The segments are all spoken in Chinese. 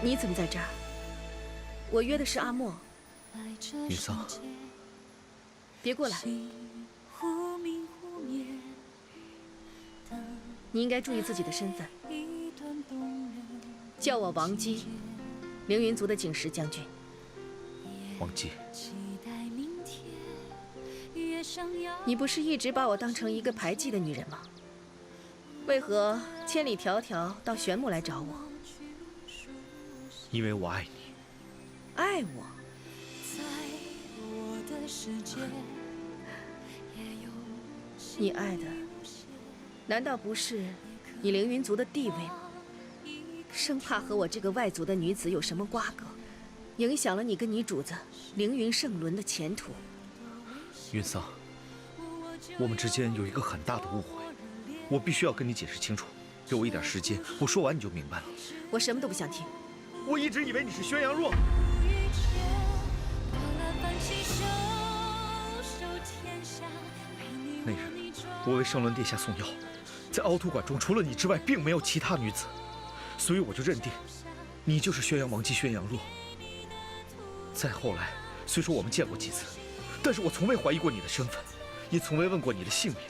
你怎么在这儿？我约的是阿莫。云桑，别过来。你应该注意自己的身份。叫我王姬，凌云族的景时将军。王姬，你不是一直把我当成一个排挤的女人吗？为何千里迢迢到玄木来找我？因为我爱你。爱我？你爱的难道不是你凌云族的地位吗？生怕和我这个外族的女子有什么瓜葛，影响了你跟你主子凌云圣伦的前途。云桑，我们之间有一个很大的误会，我必须要跟你解释清楚。给我一点时间，我说完你就明白了。我什么都不想听。我一直以为你是宣阳若。那日，我为圣伦殿下送药，在凹凸馆中除了你之外，并没有其他女子，所以我就认定，你就是宣阳王姬宣阳若。再后来，虽说我们见过几次，但是我从未怀疑过你的身份，也从未问过你的姓名。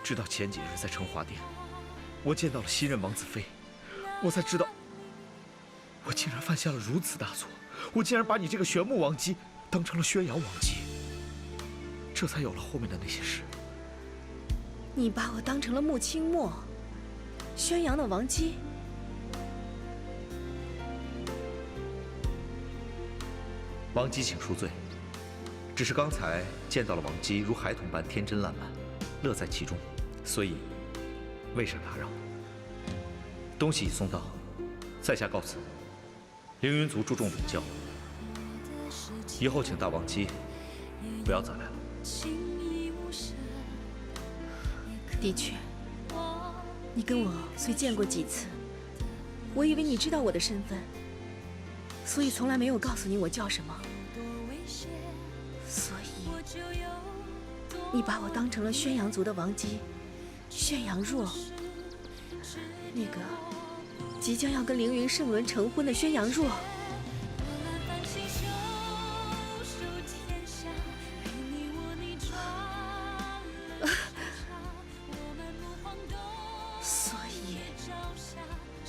直到前几日在成华殿，我见到了新任王子妃，我才知道，我竟然犯下了如此大错，我竟然把你这个玄木王姬当成了宣阳王姬。这才有了后面的那些事。你把我当成了穆清墨，宣阳的王姬。王姬请恕罪，只是刚才见到了王姬如孩童般天真烂漫，乐在其中，所以未善打扰。东西已送到，在下告辞。凌云族注重礼教，以后请大王姬不要再来了。的确，你跟我虽见过几次，我以为你知道我的身份，所以从来没有告诉你我叫什么。所以，你把我当成了宣阳族的王姬，宣阳若，那个即将要跟凌云圣伦成婚的宣阳若。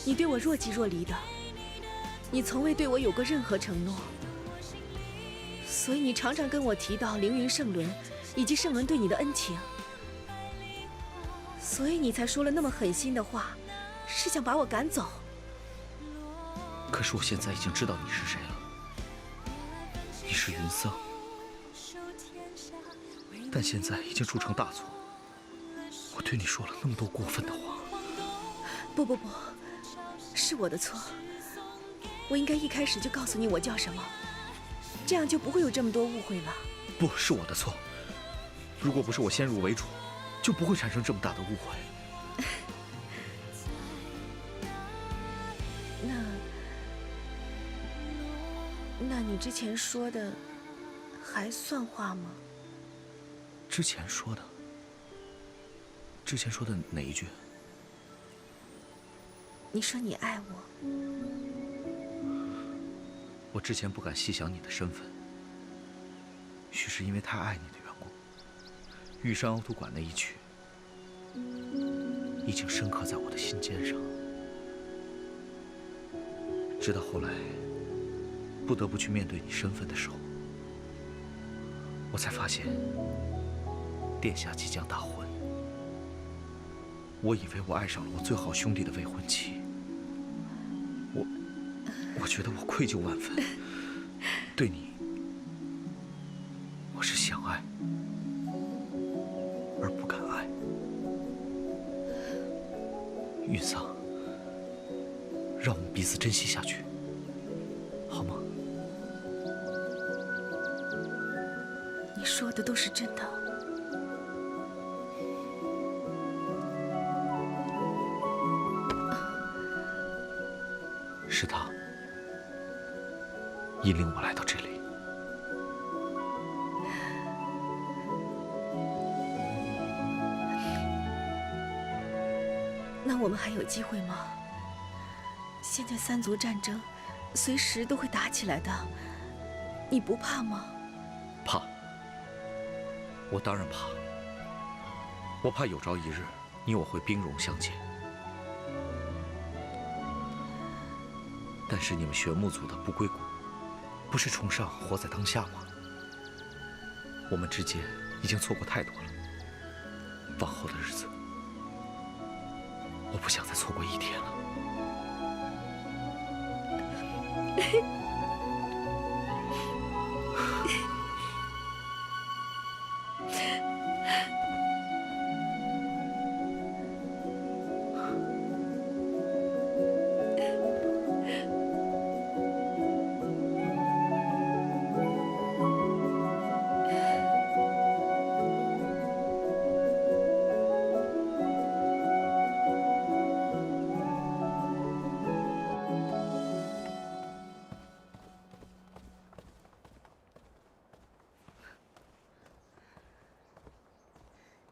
你对我若即若离的，你从未对我有过任何承诺，所以你常常跟我提到凌云圣伦以及圣伦对你的恩情，所以你才说了那么狠心的话，是想把我赶走。可是我现在已经知道你是谁了，你是云桑，但现在已经铸成大错，我对你说了那么多过分的话。不，是我的错，我应该一开始就告诉你我叫什么，这样就不会有这么多误会了。不是我的错，如果不是我先入为主，就不会产生这么大的误会。那你之前说的还算话吗？之前说的哪一句？你说你爱我。我之前不敢细想你的身份，许是因为太爱你的缘故。玉山凹凸馆那一曲，已经深刻在我的心尖上。直到后来，不得不去面对你身份的时候，我才发现，殿下即将大婚。我以为我爱上了我最好兄弟的未婚妻，我觉得我愧疚万分，对你，我是想爱而不敢爱。云桑，让我们彼此珍惜下去，好吗？你说的都是真的。是他引领我来到这里。那我们还有机会吗？现在三族战争，随时都会打起来的，你不怕吗？怕，我当然怕。我怕有朝一日你我会兵戎相见。但是你们玄木族的不归谷，不是崇尚活在当下吗？我们之间已经错过太多了，往后的日子，我不想再错过一天了。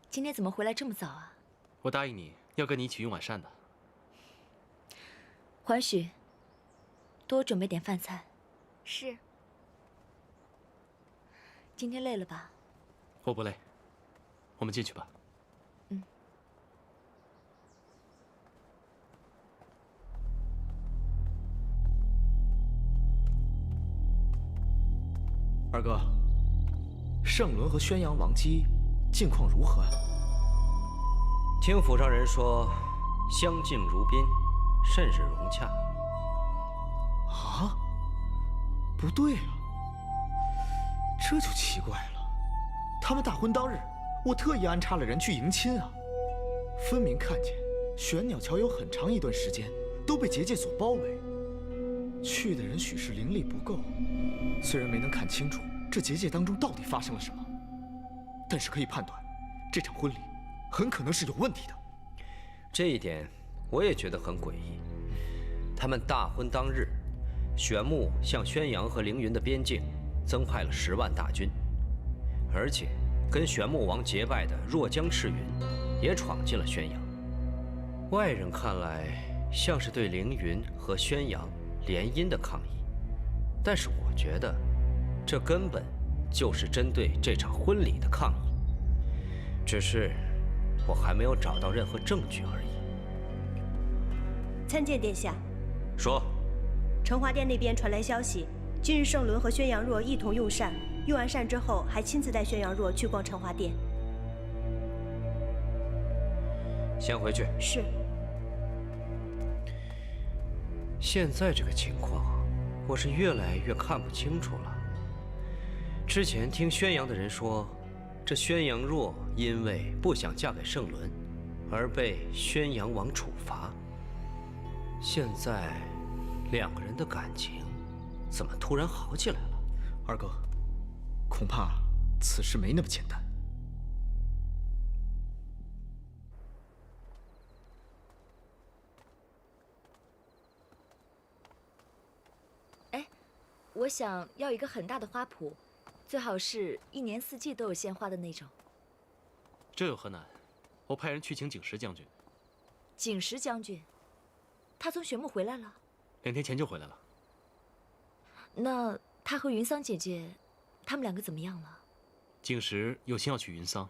今天怎么回来这么早啊？我答应你要跟你一起用晚膳的。欢许，多准备点饭菜。是。今天累了吧？我不累，我们进去吧。嗯。二哥，圣伦和宣阳王姬近况如何啊？听府上人说，相敬如宾，甚是融洽。啊？不对啊，这就奇怪了。他们大婚当日，我特意安插了人去迎亲啊，分明看见玄鸟桥有很长一段时间都被结界所包围。去的人许是灵力不够，虽然没能看清楚这结界当中到底发生了什么，但是可以判断，这场婚礼很可能是有问题的。这一点我也觉得很诡异。他们大婚当日，玄木向宣阳和凌云的边境增派了10万大军，而且跟玄木王结拜的若江赤云也闯进了宣阳。外人看来像是对凌云和宣阳联姻的抗议，但是我觉得这根本就是针对这场婚礼的抗议，只是我还没有找到任何证据而已。参见殿下。说。成华殿那边传来消息，今日圣伦和宣阳若一同用膳，用完膳之后还亲自带宣阳若去逛成华殿。先回去。是。现在这个情况，我是越来越看不清楚了。之前听宣阳的人说，这宣阳若因为不想嫁给圣伦，而被宣阳王处罚。现在2个人的感情怎么突然好起来了？二哥，恐怕此事没那么简单。我想要一个很大的花圃，最好是1年4季都有鲜花的那种。这有何难？我派人去请景时将军。景时将军，他从玄木回来了2天前就回来了。那他和云桑姐姐，他们2个怎么样了？景时有心要娶云桑，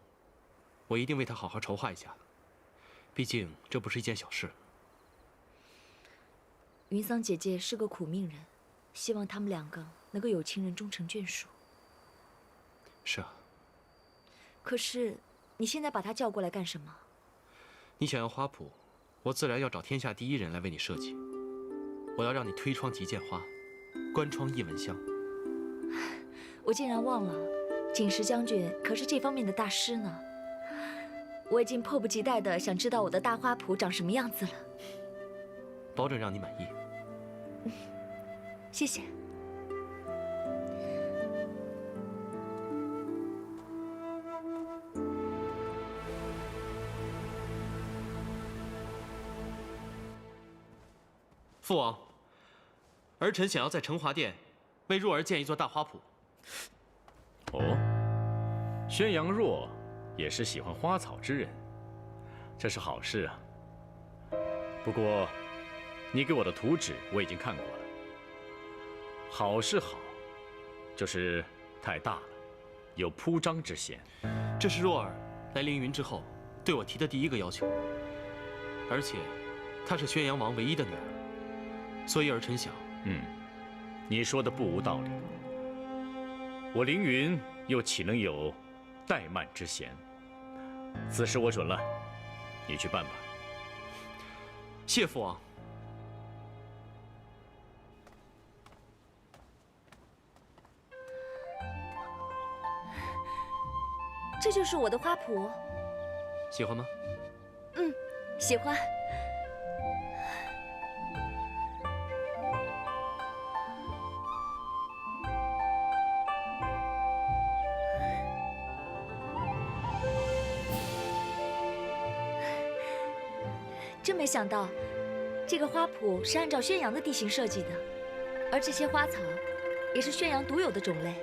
我一定为他好好筹划一下。毕竟这不是一件小事。云桑姐姐是个苦命人。希望他们2个能够有情人终成眷属。是啊。可是你现在把她叫过来干什么？你想要花圃，我自然要找天下第一人来为你设计。我要让你推窗极见花，关窗一闻香。我竟然忘了，景时将军可是这方面的大师呢。我已经迫不及待地想知道我的大花圃长什么样子了。保准让你满意。谢谢。父王，儿臣想要在成华殿为若儿建一座大花圃。哦，宣阳若也是喜欢花草之人，这是好事啊。不过，你给我的图纸我已经看过了，好是好，就是太大了，有铺张之嫌。这是若儿来凌云之后对我提的第一个要求，而且她是宣阳王唯一的女儿，所以儿臣想，你说的不无道理。我凌云又岂能有怠慢之嫌？此事我准了，你去办吧。谢父王。这就是我的花圃，喜欢吗？喜欢。真没想到，这个花圃是按照宣阳的地形设计的，而这些花草也是宣阳独有的种类。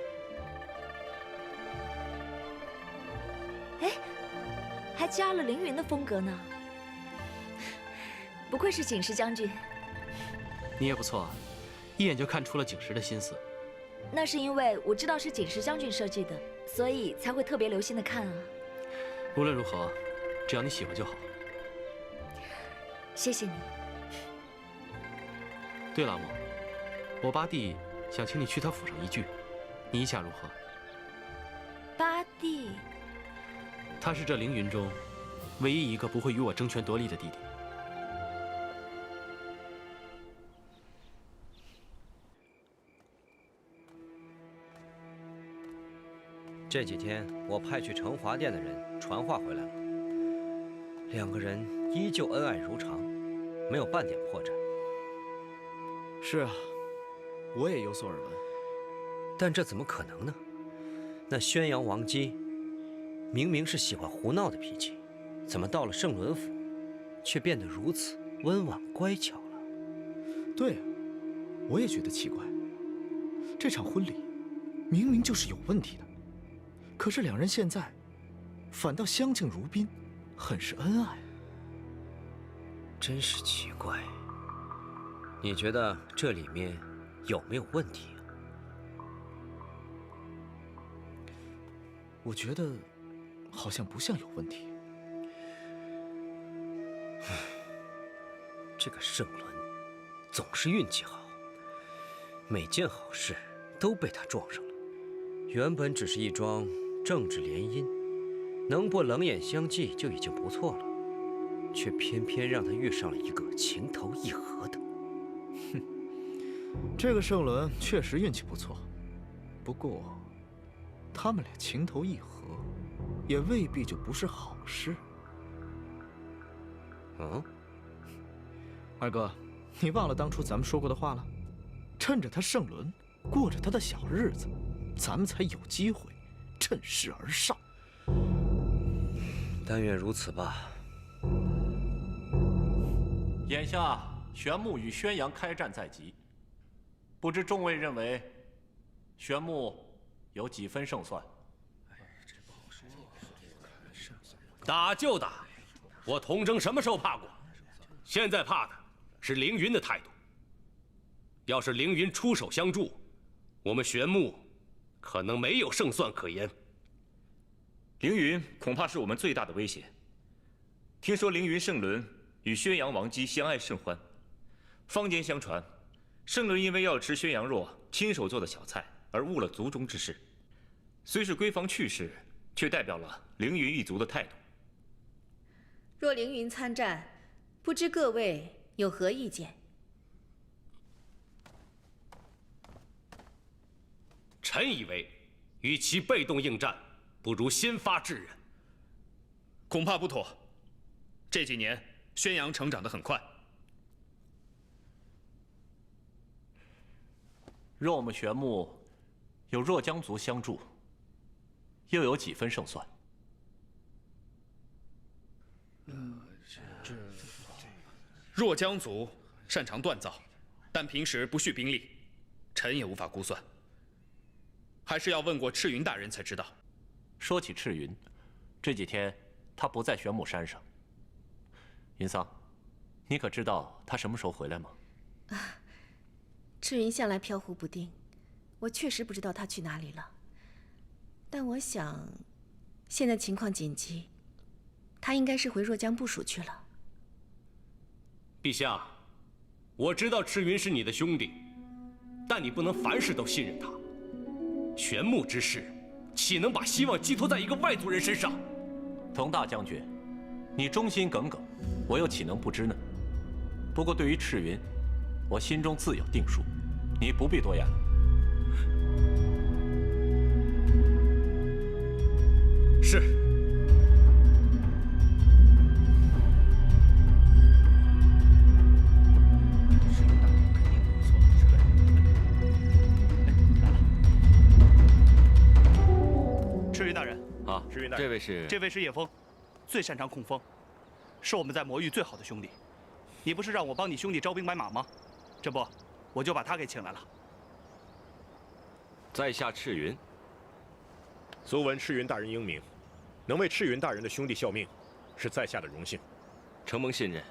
哎，还加了凌云的风格呢。不愧是景时将军，你也不错，一眼就看出了景时的心思。那是因为我知道是景时将军设计的，所以才会特别留心的看啊。无论如何，只要你喜欢就好。谢谢你。对了，阿莫，我八弟想请你去他府上一聚，你意下如何？八弟，他是这凌云中唯一一个不会与我争权夺利的弟弟。这几天我派去成华殿的人传话回来了，两个人依旧恩爱如常，没有半点破绽。是啊，我也有所耳闻。但这怎么可能呢？那宣阳王姬明明是喜欢胡闹的脾气，怎么到了圣伦府，却变得如此温婉乖巧了？对啊，我也觉得奇怪。这场婚礼明明就是有问题的，可是两人现在反倒相敬如宾，很是恩爱。真是奇怪。你觉得这里面有没有问题？我觉得好像不像有问题。这个圣伦总是运气好，每件好事都被他撞上了。原本只是一桩政治联姻，能不冷眼相济就已经不错了，却偏偏让他遇上了一个情投意合的。这个圣伦确实运气不错，不过他们俩情投意合，也未必就不是好事。二哥，你忘了当初咱们说过的话了？趁着他圣伦过着他的小日子，咱们才有机会趁势而上。但愿如此吧。眼下玄牧与宣阳开战在即，不知众位认为玄牧有几分胜算？打就打，我童征什么时候怕过？现在怕的是凌云的态度。要是凌云出手相助，我们玄牧可能没有胜算可言。凌云恐怕是我们最大的威胁。听说凌云圣伦与宣阳王姬相爱甚欢，坊间相传，圣伦因为要吃宣阳若亲手做的小菜而误了族中之事。虽是闺房趣事，却代表了凌云一族的态度。若凌云参战，不知各位有何意见？臣以为，与其被动应战，不如先发制人。恐怕不妥。这几年宣阳成长得很快，若我们玄牧有若江族相助，又有几分胜算？若江族擅长锻造，但平时不蓄兵力，臣也无法估算。还是要问过赤云大人才知道。说起赤云，这几天他不在玄武山上。云桑，你可知道他什么时候回来吗？赤云向来飘忽不定，我确实不知道他去哪里了。但我想，现在情况紧急，他应该是回若江部署去了。陛下，我知道赤云是你的兄弟，但你不能凡事都信任他。玄牧之事，岂能把希望寄托在一个外族人身上？佟大将军，你忠心耿耿，我又岂能不知呢？不过对于赤云，我心中自有定数，你不必多言了。是。赤云大人肯定不错，是吧？来了。赤云大人啊，赤云大人，这位是叶枫，最擅长控风，是我们在魔域最好的兄弟。你不是让我帮你兄弟招兵买马吗？这不，我就把他给请来了。在下赤云。素闻赤云大人英明，能为赤云大人的兄弟效命，是在下的荣幸。承蒙信任，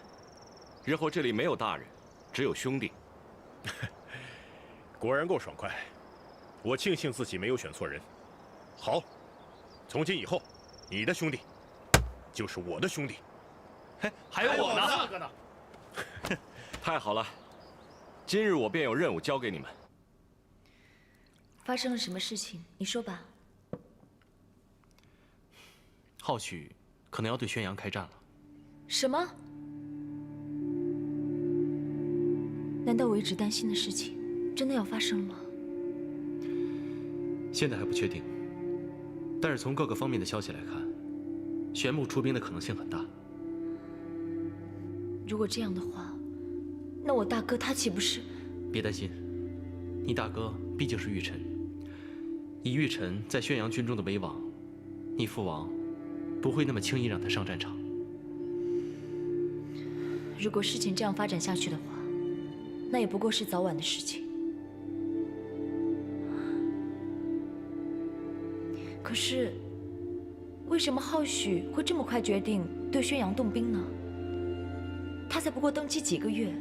日后这里没有大人，只有兄弟。果然够爽快，我庆幸自己没有选错人。好，从今以后，你的兄弟就是我的兄弟。嘿，还有我呢。那个呢？太好了，今日我便有任务交给你们。发生了什么事情？你说吧。浩许可能要对宣阳开战了。什么？难道我一直担心的事情真的要发生了吗？现在还不确定，但是从各个方面的消息来看，玄牧出兵的可能性很大。如果这样的话，那我大哥他岂不是……别担心，你大哥毕竟是玉臣，以玉臣在宣阳军中的威望，你父王不会那么轻易让他上战场。如果事情这样发展下去的话，那也不过是早晚的事情。可是，为什么浩许会这么快决定对宣阳动兵呢？他才不过登基几个月，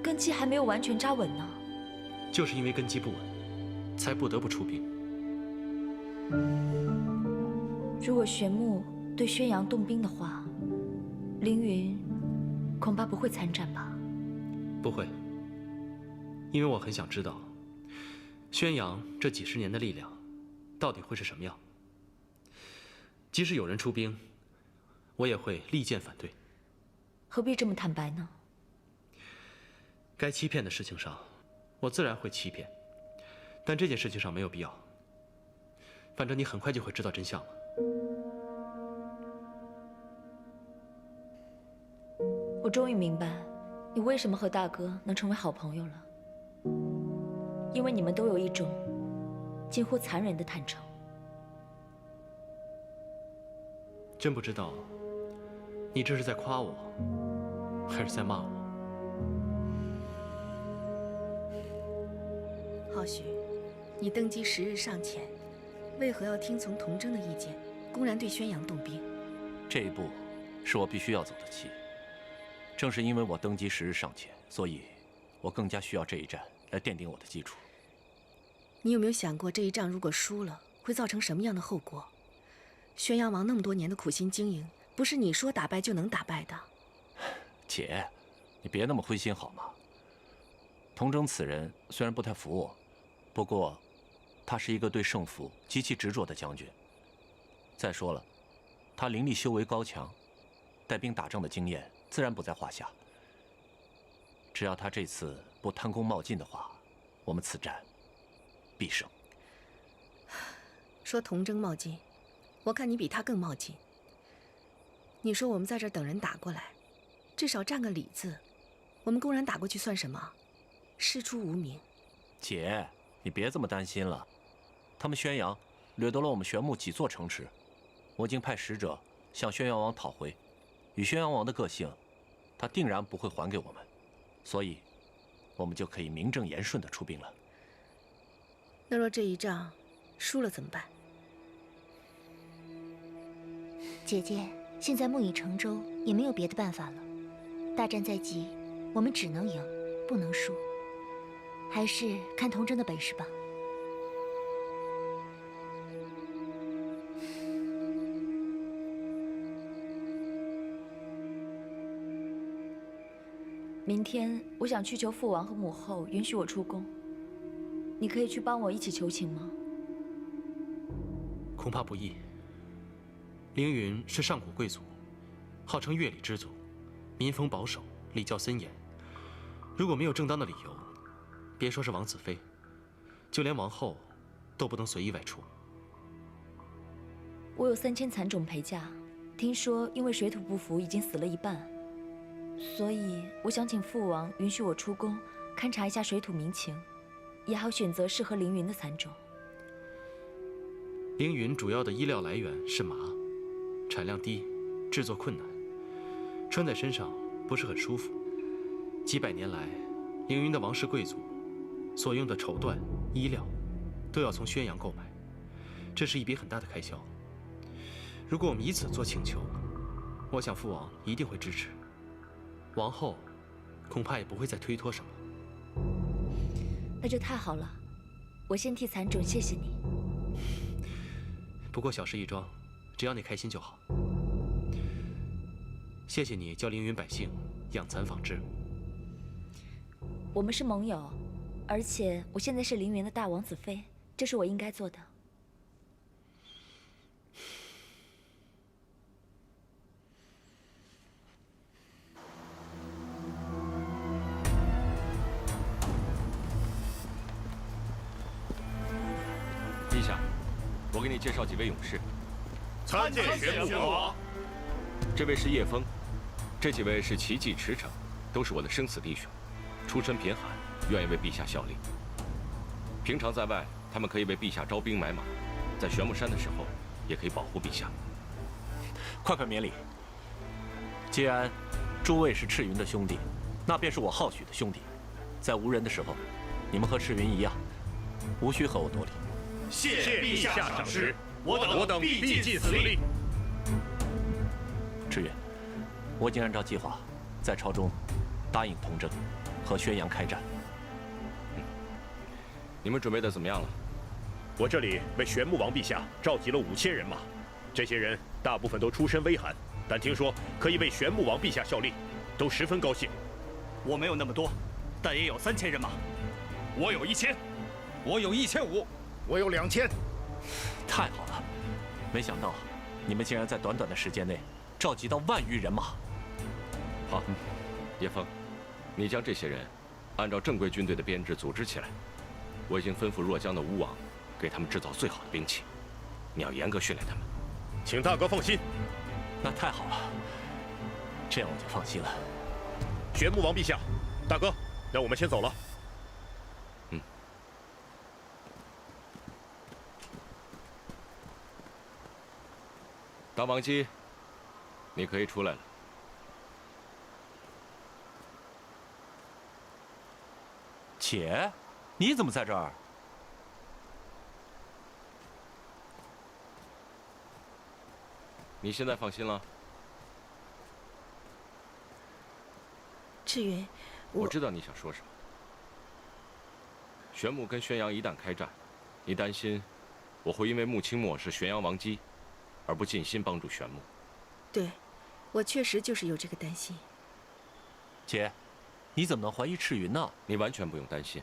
根基还没有完全扎稳呢。就是因为根基不稳，才不得不出兵。如果玄牧对宣阳动兵的话，凌云恐怕不会参战吧？不会，因为我很想知道，宣阳这几十年的力量，到底会是什么样。即使有人出兵，我也会力荐反对。何必这么坦白呢？该欺骗的事情上，我自然会欺骗，但这件事情上没有必要。反正你很快就会知道真相了。我终于明白，你为什么和大哥能成为好朋友了。因为你们都有一种近乎残忍的坦诚。真不知道，你这是在夸我，还是在骂我？浩许，你登基10日尚浅，为何要听从童真的意见，公然对宣阳动兵？这一步是我必须要走的棋。正是因为我登基10日尚浅，所以我更加需要这一战来奠定我的基础。你有没有想过，这一仗如果输了，会造成什么样的后果？宣阳王那么多年的苦心经营，不是你说打败就能打败的。姐，你别那么灰心好吗？童征此人虽然不太服我，不过他是一个对胜负极其执着的将军。再说了，他灵力修为高强，带兵打仗的经验自然不在话下。只要他这次不贪功冒进的话，我们此战必胜。说童征冒进，我看你比他更冒进。你说我们在这儿等人打过来，至少占个理字。我们公然打过去算什么？师出无名。姐，你别这么担心了。他们宣阳掠夺了我们玄牧几座城池，我已经派使者向宣阳王讨回。以宣阳王的个性，他定然不会还给我们，所以，我们就可以名正言顺地出兵了。那若这一仗输了怎么办？姐姐，现在木已成舟，也没有别的办法了。大战在即，我们只能赢，不能输。还是看童真的本事吧。明天我想去求父王和母后允许我出宫，你可以去帮我一起求情吗？恐怕不易。凌云是上古贵族，号称乐礼之族，民风保守，礼教森严。如果没有正当的理由，别说是王子妃，就连王后都不能随意外出。我有3000蚕种陪嫁，听说因为水土不服已经死了一半。所以，我想请父王允许我出宫，勘察一下水土民情，也好选择适合凌云的蚕种。凌云主要的衣料来源是麻，产量低，制作困难，穿在身上不是很舒服。几百年来，凌云的王室贵族所用的绸缎、衣料，都要从宣阳购买，这是一笔很大的开销。如果我们以此做请求，我想父王一定会支持。王后恐怕也不会再推脱什么。那就太好了，我先替蚕种谢谢你。不过小事一桩，只要你开心就好。谢谢你教凌云百姓养蚕纺织。我们是盟友，而且我现在是凌云的大王子妃，这是我应该做的。陛下，我给你介绍几位勇士。参见玄武王。这位是叶枫，这几位是奇迹驰骋，都是我的生死弟兄，出身贫寒，愿意为陛下效力。平常在外，他们可以为陛下招兵买马，在玄木山的时候，也可以保护陛下。快快免礼。既然诸位是赤云的兄弟，那便是我浩许的兄弟。在无人的时候，你们和赤云一样，无需和我多礼。谢陛下赏识，我等必尽此力。赤云，我已经按照计划，在朝中答应童真，和宣阳开战。你们准备的怎么样了？我这里为玄穆王陛下召集了5000人马，这些人大部分都出身微寒，但听说可以为玄穆王陛下效力，都十分高兴。我没有那么多，但也有3000人马。我有1000，我有1500，我有2000。太好了！没想到你们竟然在短短的时间内召集到10000余人马。好，叶枫，你将这些人按照正规军队的编制组织起来。我已经吩咐若江的巫王，给他们制造最好的兵器。你要严格训练他们。请大哥放心。那太好了，这样我就放心了。玄穆王陛下，大哥，那我们先走了。大王姬，你可以出来了。且，你怎么在这儿？你现在放心了？赤云，我知道你想说什么。玄穆跟宣阳一旦开战，你担心我会因为穆清墨是玄阳王姬，而不尽心帮助玄穆。对，我确实就是有这个担心。姐，你怎么能怀疑赤云呢？你完全不用担心。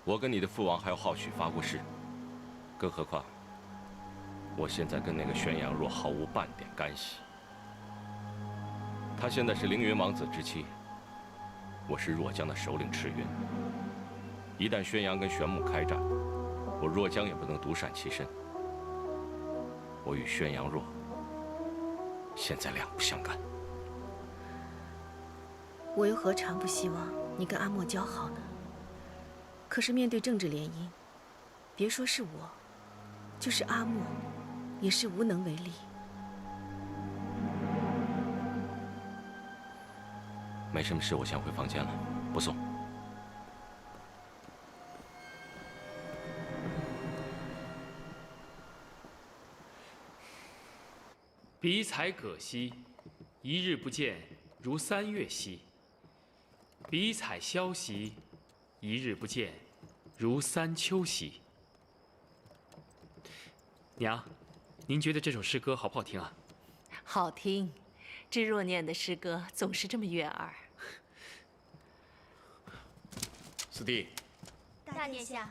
我跟你的父王还有浩许发过誓，更何况，我现在跟那个宣阳若毫无半点干系。他现在是凌云王子之妻，我是若江的首领赤云。一旦宣阳跟玄穆开战，我若江也不能独善其身。我与宣阳若现在两不相干。我又何尝不希望你跟阿莫交好呢？可是面对政治联姻，别说是我，就是阿莫，也是无能为力。没什么事，我先回房间了，不送。彼采葛兮，一日不见，如3月兮；笔采萧兮，一日不见，如3秋兮。娘，您觉得这首诗歌好不好听啊？好听，知若念的诗歌总是这么悦耳。四弟，大殿下，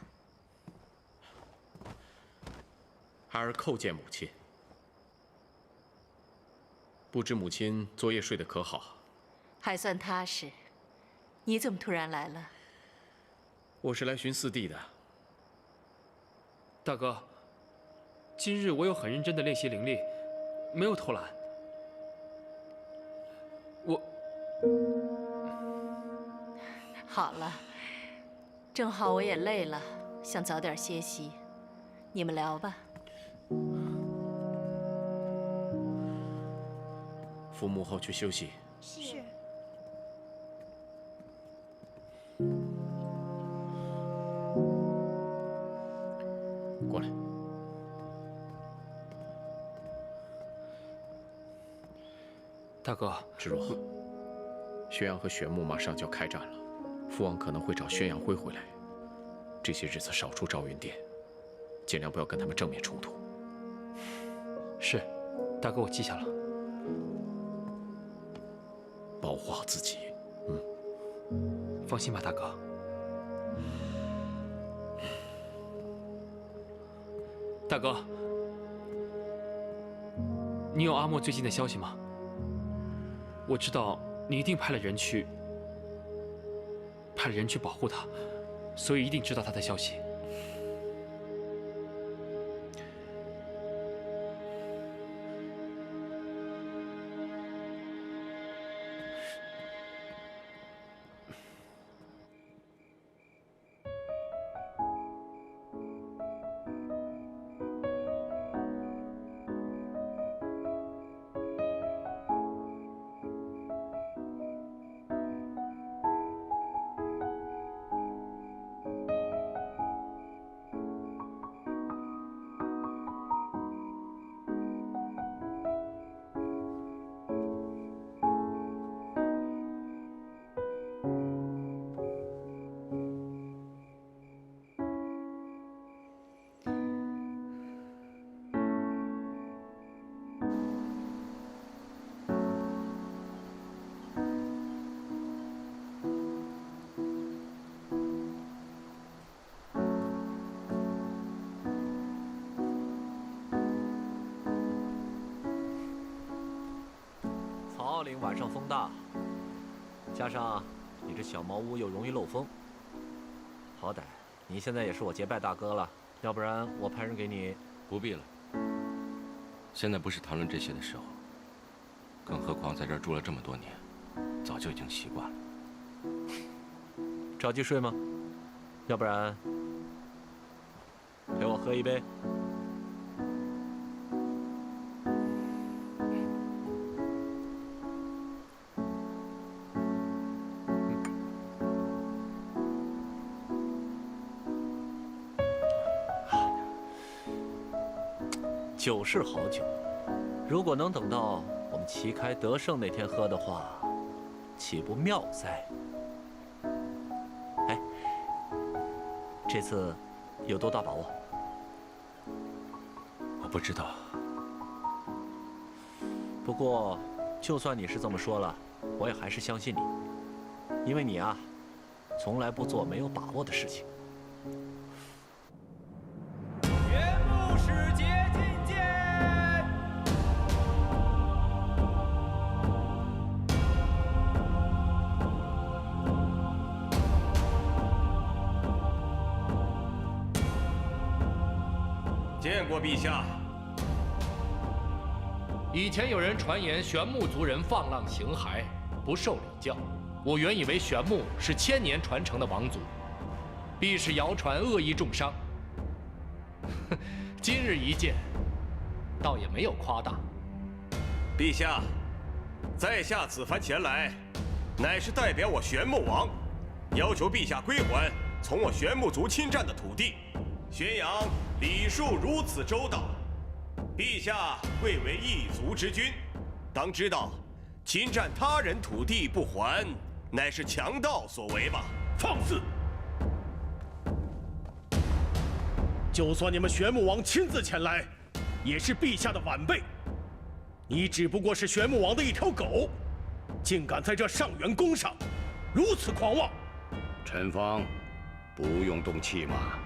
孩儿叩见母亲。不知母亲昨夜睡得可好？还算踏实。你怎么突然来了？我是来寻四弟的。大哥，今日我有很认真的练习灵力，没有偷懒。好了，正好我也累了，想早点歇息。你们聊吧。扶母后去休息。是。过来。大哥，芷若，宣阳和玄牧马上就要开战了，父王可能会找宣阳辉回来。这些日子少出昭云殿，尽量不要跟他们正面冲突。是，大哥，我记下了。保护好自己。放心吧，大哥。大哥，你有阿莫最近的消息吗？我知道你一定派了人去保护他，所以一定知道他的消息。曹岭晚上风大，加上你这小茅屋又容易漏风，好歹你现在也是我结拜大哥了，要不然我派人给你。不必了，现在不是谈论这些的时候。更何况在这儿住了这么多年，早就已经习惯了。着急睡吗？要不然陪我喝一杯。酒是好酒，如果能等到我们旗开得胜那天喝的话，岂不妙哉？哎，这次有多大把握？我不知道。不过，就算你是这么说了，我也还是相信你，因为你啊，从来不做没有把握的事情。玄牧使节觐见。见过陛下。以前有人传言玄牧族人放浪形骸，不受礼教。我原以为玄牧是千年传承的王族，必是谣传恶意重伤。今日一见，倒也没有夸大。陛下，在下此番前来，乃是代表我玄牧王，要求陛下归还从我玄牧族侵占的土地。宣阳礼数如此周到，陛下贵为一族之君，当知道，侵占他人土地不还，乃是强盗所为吧？放肆！就算你们玄武王亲自前来，也是陛下的晚辈。你只不过是玄武王的一条狗，竟敢在这上元宫上如此狂妄！陈芳，不用动气嘛。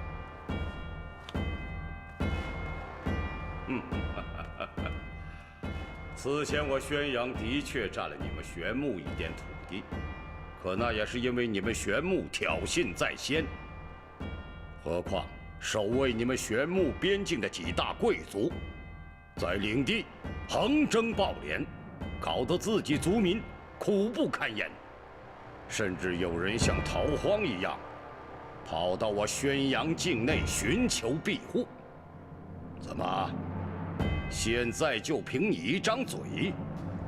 此前我宣阳的确占了你们玄牧一点土地，可那也是因为你们玄牧挑衅在先。何况守卫你们玄牧边境的几大贵族，在领地横征暴敛，搞得自己族民苦不堪言，甚至有人像逃荒一样，跑到我宣阳境内寻求庇护。怎么？现在就凭你一张嘴，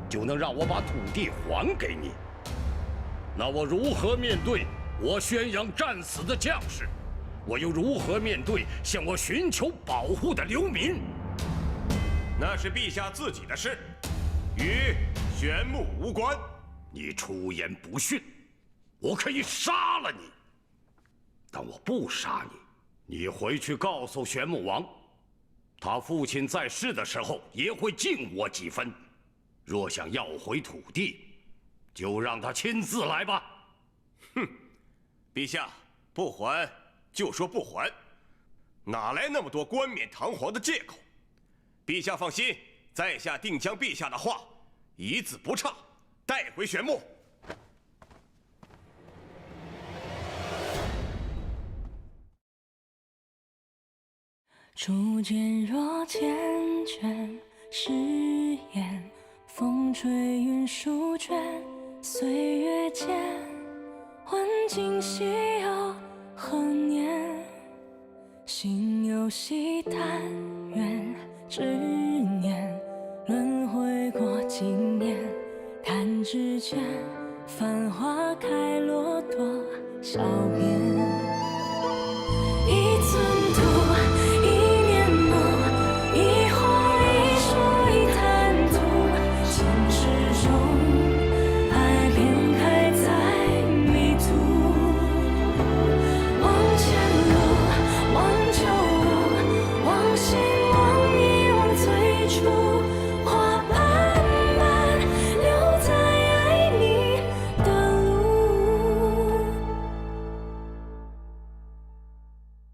就能让我把土地还给你？那我如何面对我宣阳战死的将士？我又如何面对向我寻求保护的流民？那是陛下自己的事，与玄牧无关。你出言不逊，我可以杀了你。但我不杀你，你回去告诉玄牧王，他父亲在世的时候也会敬我几分。若想要回土地，就让他亲自来吧。哼，陛下，不还就说不还，哪来那么多冠冕堂皇的借口？陛下放心，在下定将陛下的话一字不差带回玄牧。初见若缱绻誓言，风吹云舒卷，岁月间，问今夕又何年？心有惜但愿执念，轮回过经年，弹指间，繁花开落多少遍。